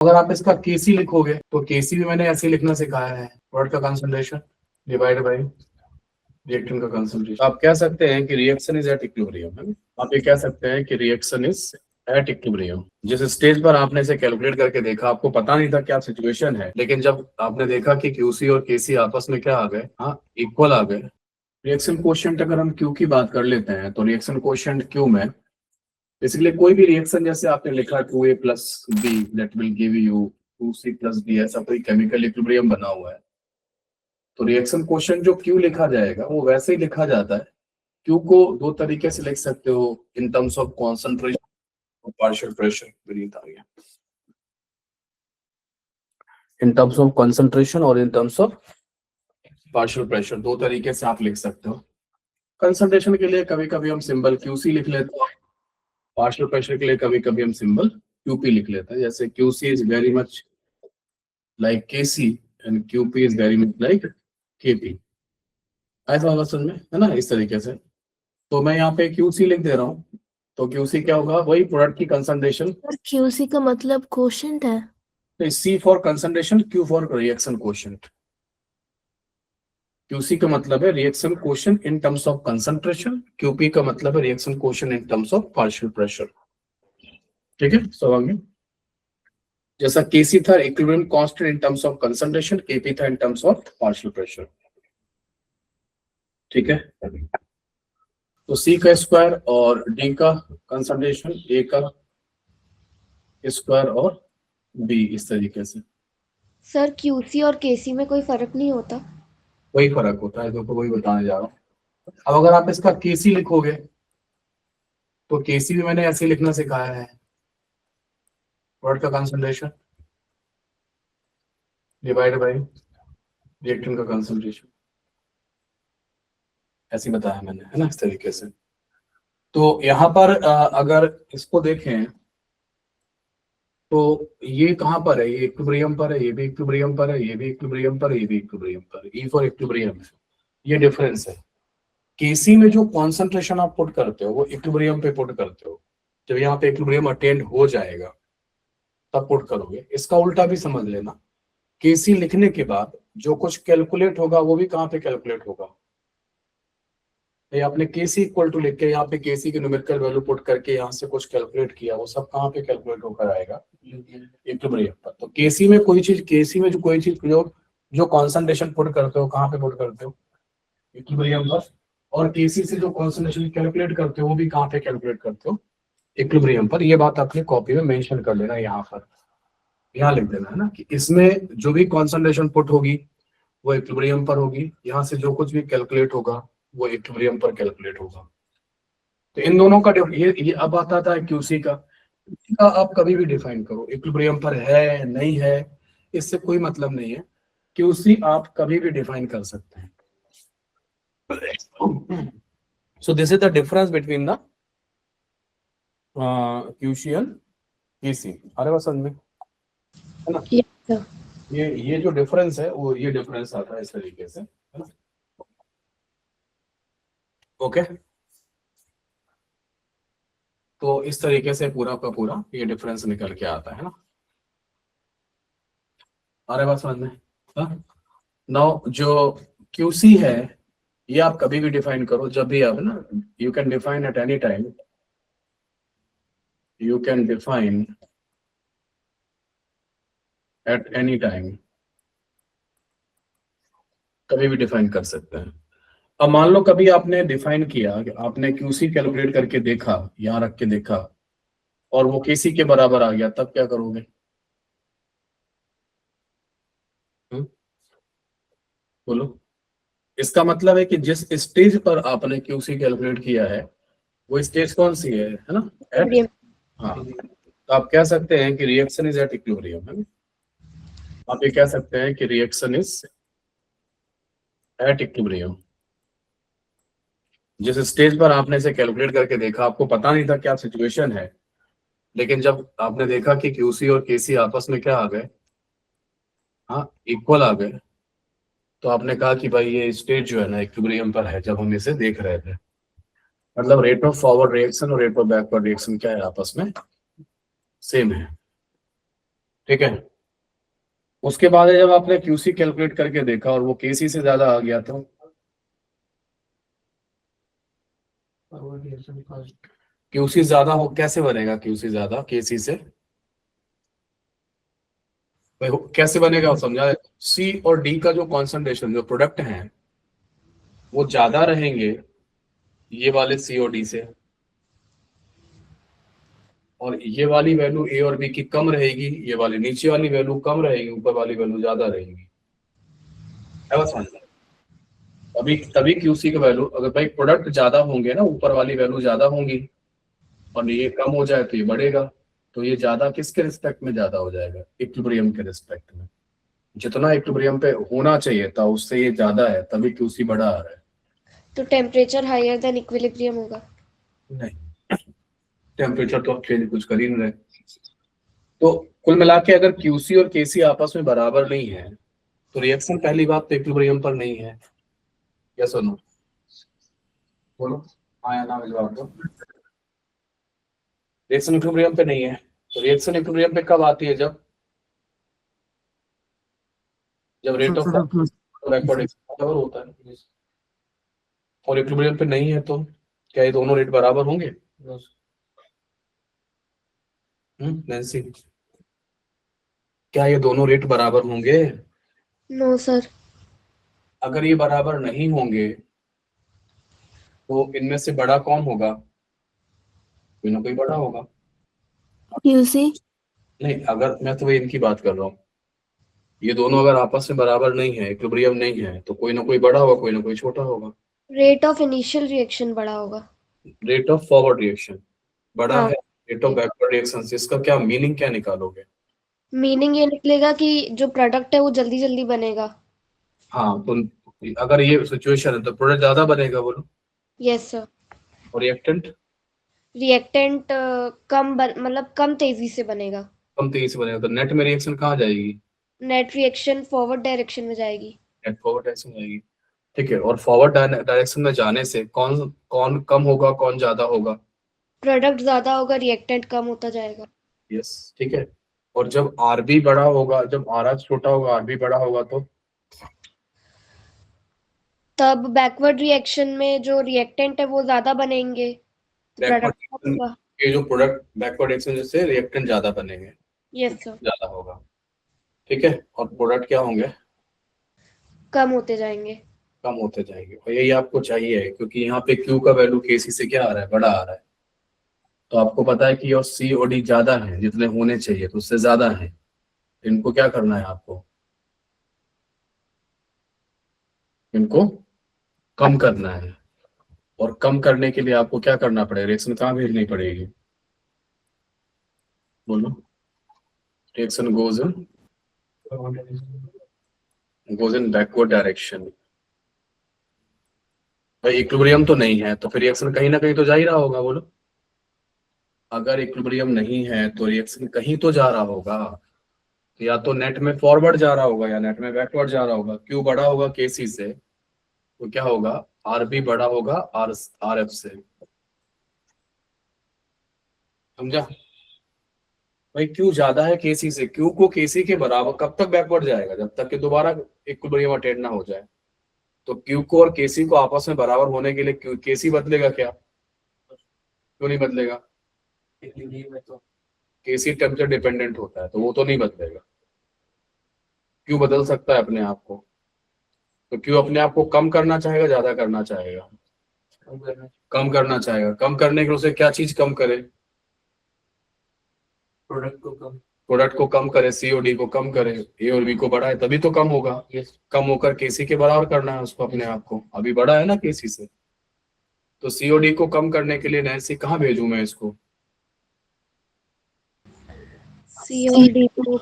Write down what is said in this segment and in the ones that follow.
अगर आप इसका केसी लिखोगे तो केसी भी मैंने ऐसे लिखना सिखाया है, प्रोडक्ट का कंसंट्रेशन डिवाइड बाय रिएक्टेंट का कंसंट्रेशन। आप कह सकते हैं कि रिएक्शन इज एट इक्विलिब्रियम, है ना। आप ये कह सकते हैं कि रिएक्शन इज एट इक्विलिब्रियम। जिस स्टेज पर आपने इसे कैलकुलेट करके देखा, आपको पता नहीं था क्या सिचुएशन है, लेकिन जब आपने देखा कि क्यूसी और केसी आपस में क्या आ गए, हाँ इक्वल आ गए। रिएक्शन कोएफिशिएंट अगर हम क्यू की बात कर लेते हैं तो रिएक्शन कोएफिशिएंट क्यू में बेसिकली कोई भी रिएक्शन, जैसे आपने लिखा 2a plus B that will give you 2c plus D, ऐसा कोई केमिकल इक्विलिब्रियम बना हुआ है, तो रिएक्शन कोएफिशिएंट जो क्यू लिखा जाएगा वो वैसे ही लिखा जाता है। क्यू को दो तरीके से लिख सकते हो, इन टर्म्स ऑफ कॉन्सेंट्रेशन और पार्शियल प्रेशर। विनीत आ गया। इन टर्म्स ऑफ कॉन्सेंट्रेशन और इन टर्म्स ऑफ पार्शियल प्रेशर, दो तरीके से आप लिख सकते हो। कंसंट्रेशन के लिए कभी कभी हम सिंबल क्यूसी लिख लेते हैं, पार्शियल प्रेशर के लिए कभी कभी हम सिंबल क्यूपी लिख लेते हैं, जैसे QC is very much like KC and QP is very much like KP. ऐसा होगा समझ में, है ना, इस तरीके से। तो मैं यहाँ पे क्यूसी लिख दे रहा हूँ, तो क्यूसी क्या होगा, वही प्रोडक्ट की कंसंट्रेशन। क्यूसी का मतलब कोशेंट है। C for concentration, Q for reaction quotient. QC का मतलब है reaction quotient in terms of concentration, QP का मतलब है reaction quotient in terms of partial pressure. ठीक है, सो आगे जैसा केसी था equilibrium constant in terms of concentration, KP था in terms of partial pressure. ठीक है, तो सी का स्क्वायर और डी का कंसंट्रेशन, ए का स्क्वायर और बी, इस तरीके से। सर क्यूसी और केसी में कोई फर्क नहीं होता? वही फर्क होता है, तो वही बताने जा रहा हूँ। अब अगर आप इसका केसी लिखोगे तो केसी भी मैंने ऐसे लिखना सिखाया है, प्रोडक्ट का कंसंट्रेशन डिवाइड बाय रिएक्टेंट का कंसंट्रेशन, ऐसे बताया मैंने, है ना, इस तरीके से। तो यहाँ पर अगर इसको देखें तो ये कहाँ पर है, ये इक्विलिब्रियम पर है, ये भी इक्विलिब्रियम पर है, ये भी इक्विलिब्रियम पर है, ये भी इक्विलिब्रियम पर है, ई फॉर इक्विलिब्रियम है। ये डिफरेंस है। केसी में जो कॉन्सेंट्रेशन आप पुट करते हो वो इक्विलिब्रियम पे पुट करते हो, जब यहाँ पे इक्विलिब्रियम अटेंड हो जाएगा तब पुट करोगे। इसका उल्टा भी समझ लेना, केसी लिखने के बाद जो कुछ कैलकुलेट होगा वो भी कहाँ पे कैलकुलेट होगा। ये आपने केसी इक्वल टू लिख के यहाँ पे केसी की न्यूमेरिकल वैल्यू पुट करके यहाँ से कुछ कैलकुलेट किया, वो सब कहाँ पे कैलकुलेट होकर आएगा, इक्विलिब्रियम पर। तो केसी में कोई चीज, केसी में जो कोई चीज जो कॉन्सेंट्रेशन पुट करते हो कहाँ पे पुट करते हो, इक्विलिब्रियम पर। और केसी से जो कॉन्सेंट्रेशन कैलकुलेट करते हो वो भी कहाँ पे कैलकुलेट करते हो, इक्विलिब्रियम पर। ये बात अपनी कॉपी में मेंशन कर लेना, यहाँ पर यहाँ लिख देना, है ना, कि इसमें जो भी कॉन्सेंट्रेशन पुट होगी वो इक्विलिब्रियम पर होगी, यहाँ से जो कुछ भी कैलकुलेट होगा वो इक्विलिब्रियम पर कैलकुलेट होगा। तो इन दोनों का ये अब आता था क्यूसी का आप कभी भी डिफाइन करो, इक्विलिब्रियम पर है नहीं है इससे कोई मतलब नहीं है, क्यूसी आप कभी भी डिफाइन कर सकते हैं। So this is the difference between the QC and KC. अरे बस समझ में, है ना। yes, ये जो डिफरेंस है वो ये डिफरेंस आता है इस तरीके से, है ना। ओके, तो इस तरीके से पूरा का पूरा ये डिफरेंस निकल के आता है ना। अरे बात समझ में। नाउ जो क्यूसी है ये आप कभी भी डिफाइन करो, जब भी आप, ना, you can define at any time, you can define at any time, कभी भी डिफाइन कर सकते हैं। अब मान लो कभी आपने डिफाइन किया कि आपने क्यूसी कैलकुलेट करके देखा, यहां रख के देखा, और वो केसी के बराबर आ गया, तब क्या करोगे? बोलो। इसका मतलब है कि जिस स्टेज पर आपने क्यूसी कैलकुलेट किया है वो स्टेज कौन सी है ना, एट। हाँ, तो आप कह सकते हैं कि रिएक्शन इज एट इक्विलिब्रियम, है ना। आप ये कह सकते हैं कि रिएक्शन इज एट इक्विलिब्रियम। जिस स्टेज पर आपने इसे कैलकुलेट करके देखा, आपको पता नहीं था क्या सिचुएशन है, लेकिन जब आपने देखा कि क्यूसी और केसी आपस में क्या आ गए, हाँ इक्वल आ गए, तो आपने कहा कि भाई ये स्टेज जो है ना इक्विलिब्रियम पर है, जब हम इसे देख रहे थे। मतलब रेट ऑफ फॉरवर्ड रिएक्शन और रेट ऑफ बैकवर्ड रिएक्शन क्या है, आपस में सेम है। ठीक है। उसके बाद है जब आपने क्यूसी कैलकुलेट करके देखा और वो केसी से ज्यादा आ गया तो क्यूसी ज्यादा हो, कैसे बनेगा क्यूसी ज्यादा केसी से? भाई कैसे बनेगा वो समझा। सी और डी का जो कॉन्सेंट्रेशन, जो प्रोडक्ट है, वो ज्यादा रहेंगे ये वाले सी और डी से, और ये वाली वैल्यू ए और बी की कम रहेगी, ये वाली नीचे वाली वैल्यू कम रहेगी, ऊपर वाली वैल्यू ज्यादा रहेगी। है बस समझ। तभी तभी क्यूसी का वैल्यू, अगर भाई प्रोडक्ट ज्यादा होंगे ना, ऊपर वाली वैल्यू ज्यादा होंगी, और ये कम हो जाए तो ये बढ़ेगा। तो ये ज्यादा किसके रिस्पेक्ट में ज्यादा हो जाएगा? इक्विलिब्रियम के रिस्पेक्ट में। जितना इक्विलिब्रियम पे होना चाहिए था उससे ये ज्यादा है, तभी क्यूसी बढ़ा आ रहा है। तो टेम्परेचर हायर देन इक्विलिब्रियम होगा? नहीं, टेम्परेचर तो चेंज कुछ कर ही नहीं रहे। तो कुल मिला के अगर क्यूसी और केसी आपस में बराबर नहीं है तो रिएक्शन पहली बात तो इक्विलिब्रियम पर नहीं है। या सुनो, बोलो हाँ या ना में जवाब दो। रिएक्शन इक्विलिब्रियम पे नहीं है, तो रिएक्शन इक्विलिब्रियम पे कब आती है? जब रेट ऑफ बैकवर्ड एक्सपेंशन होता है। और इक्विलिब्रियम पे नहीं है तो क्या ये दोनों रेट बराबर होंगे? नैन्सी, क्या ये दोनों रेट बराबर होंगे? No sir. अगर ये बराबर नहीं होंगे तो इनमें से बड़ा कौन होगा? कोई ना कोई बड़ा होगा। क्यूसी। नहीं, अगर मैं तो इनकी बात कर रहा हूँ, ये दोनों अगर आपस में बराबर नहीं है, इक्विलिब्रियम नहीं है, तो कोई ना कोई बड़ा होगा, कोई ना कोई छोटा होगा। रेट ऑफ इनिशियल रिएक्शन बड़ा होगा। रेट ऑफ फॉरवर्ड रिएक्शन बड़ा हाँ, है, रेट ऑफ बैकवर्ड रिएक्शन, इसका क्या मीनिंग, क्या निकालोगे? मीनिंग ये निकलेगा कि जो प्रोडक्ट है वो जल्दी जल्दी बनेगा। हाँ, तो अगर ये सिचुएशन है तो प्रोडक्ट ज्यादा बनेगा, बोलो। Yes sir. और रिएक्टेंट रिएक्टेंट मतलब कम तेजी से बनेगा। कम तेजी से बनेगा, तो नेट में रिएक्शन कहाँ जाएगी? नेट रिएक्शन फॉरवर्ड डायरेक्शन में जाएगी। नेट फॉरवर्ड डायरेक्शन जाएगी। ठीक है, और फॉरवर्ड डायरेक्शन में जाने से कौन कौन कम होगा, कौन ज्यादा होगा? प्रोडक्ट ज्यादा होगा, रिएक्टेंट कम होता जाएगा। यस, ठीक है। और जब आर बी बड़ा होगा, जब आर आर छोटा होगा, आर बी बड़ा होगा, तो तब बैकवर्ड रिएक्शन में जो रिएक्टेंट है वो ज्यादा बनेंगे, तो बैकवर्ड प्रोडक्ट कम होगा। के जो प्रोडक्ट बैकवर्ड रिएक्शन से रिएक्टेंट ज्यादा बनेंगे, यस सर। ज्यादा होगा। ठीक है, और प्रोडक्ट क्या होंगे? कम होते जाएंगे। कम होते जाएंगे, और यही आपको चाहिए, क्योंकि यहाँ पे क्यू का वैल्यू केसी से क्या आ रहा है? बड़ा आ रहा है। तो आपको पता है कि और सी और डी ज्यादा है, जितने होने चाहिए तो उससे ज्यादा है। इनको क्या करना है आपको? इनको कम करना है। और कम करने के लिए आपको क्या करना पड़ेगा? रिएक्शन कहाँ भेजनी पड़ेगी? बोलो। रिएक्शन गोज इन बैकवर्ड डायरेक्शन। भाई इक्विलिब्रियम तो नहीं है, तो फिर रिएक्शन कहीं ना कहीं तो जा ही रहा होगा, बोलो। अगर इक्विलिब्रियम नहीं है तो रिएक्शन कहीं तो जा रहा होगा। या तो नेट में फॉरवर्ड जा रहा होगा या नेट में बैकवर्ड जा रहा होगा। क्यू बड़ा होगा केसी से, तो क्या होगा? आर बी बड़ा होगा आर एफ से। समझा? भाई क्यू ज्यादा है केसी से, क्यू को केसी के बराबर कब तक बैकवर्ड जाएगा? जब तक कि दोबारा इक्विलिब्रियम अटेन ना हो जाए। तो क्यू को और केसी को आपस में बराबर होने के लिए क्यू केसी बदलेगा क्या? क्यों नहीं बदलेगा? केसी टेम्परेचर डिपेंडेंट होता है, तो वो तो नहीं बदलेगा। क्यू बदल सकता है अपने आप को। तो क्यू अपने आप को कम करना चाहेगा, ज्यादा करना चाहेगा? कम करना चाहेगा। कम करने के लिए उसे क्या चीज कम करे? प्रोडक्ट को कम करे, सी और डी को कम करे, ए और बी को बढ़ाए, तभी तो कम होगा। कम होकर केसी के बराबर करना है उसको अपने आप को, अभी बड़ा है ना केसी से। तो सी और डी को कम करने के लिए नैन्सी कहाँ भेजूं मैं इसको? सी और डी को।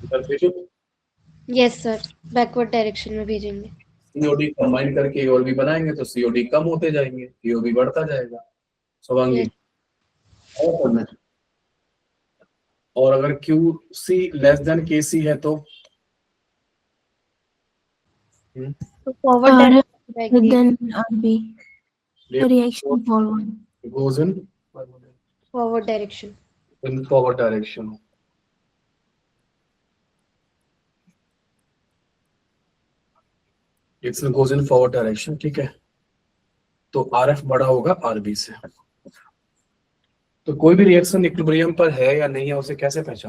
इधर भेजूं? यस सर, बैकवर्ड डायरेक्शन में भेजेंगे। सी और डी कंबाइन करके ए और बी बनाएंगे तो सी और डी कम होते जाएंगे, ए और बी बढ़ता जाएगा। स्वांगी। Yes. और करना है। और अगर क्यू सी लेस देन के सी है तो तो फॉरवर्ड आर डायरेक्शन में जाएगी। Then R B reaction forward. goes in forward direction. forward direction। Reaction goes in forward direction, ठीक है। तो RF बड़ा होगा RB से। तो कोई भी रिएक्शन इक्विलिब्रियम पर है या नहीं है उसे कैसे पहचान